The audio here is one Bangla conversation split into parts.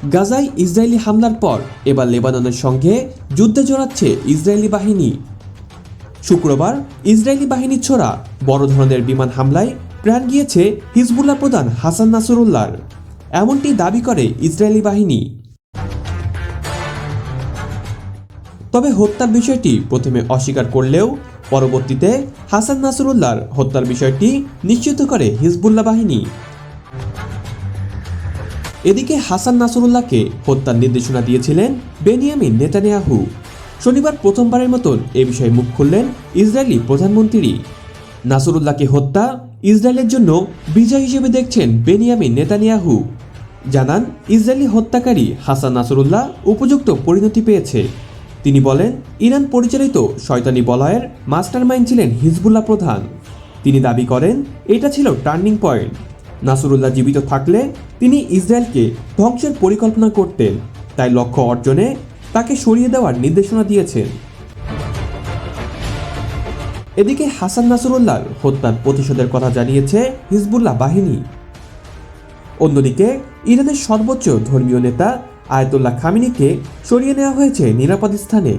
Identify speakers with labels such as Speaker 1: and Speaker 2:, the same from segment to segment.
Speaker 1: গাজায় ইসরায়েলি হামলার পর এবার লেবাননের সঙ্গে যুদ্ধে জড়াচ্ছে ইসরায়েলি বাহিনী। শুক্রবার ইসরায়েলি বাহিনীর ছোড়া বড় ধরনের বিমান হামলায় প্রাণ গিয়েছে হিজবুল্লাহ প্রধান হাসান নাসরুল্লাহর, এমনটি দাবি করে ইসরায়েলি বাহিনী। তবে হত্যার বিষয়টি প্রথমে অস্বীকার করলেও পরবর্তীতে হাসান নাসরুল্লাহর হত্যার বিষয়টি নিশ্চিত করে হিজবুল্লাহ বাহিনী। এদিকে হাসান নাসরুল্লাহকে হত্যার নির্দেশনা দিয়েছিলেন বেনিয়ামিন নেতানিয়াহু। শনিবার প্রথমবারের মতন এ বিষয়ে মুখ খুললেন ইসরায়েলি প্রধানমন্ত্রী। নাসরুল্লাহকে হত্যা ইসরায়েলের জন্য বিজয় হিসেবে দেখছেন বেনিয়ামিন নেতানিয়াহু। জানান, ইসরায়েলি হত্যাকারী হাসান নাসরুল্লাহ উপযুক্ত পরিণতি পেয়েছে। তিনি বলেন, ইরান পরিচালিত শয়তানি বলয়ের মাস্টারমাইন্ড ছিলেন হিজবুল্লাহ প্রধান। তিনি দাবি করেন, এটা ছিল টার্নিং পয়েন্ট। নাসরুল্লাহ জীবিত থাকলে তিনি ইসরায়েলকে ধ্বংসের পরিকল্পনা করতেন, তাই লক্ষ্য অর্জনে তাকে সরিয়ে দেওয়ার নির্দেশনা দিয়েছেন। এদিকে হাসান নাসরুল্লাহর হত্যার প্রতিশোধের কথা জানিয়েছে হিজবুল্লাহ বাহিনী। অন্যদিকে ইরানের সর্বোচ্চ ধর্মীয় নেতা আয়াতুল্লাহ খামেনিকে সরিয়ে নেওয়া হয়েছে নিরাপদ স্থানে।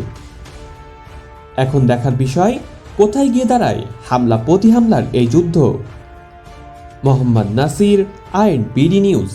Speaker 1: এখন দেখার বিষয়, কোথায় গিয়ে দাঁড়ায় হামলা প্রতি হামলার এই যুদ্ধ। Mohammad Nasir, INBD news.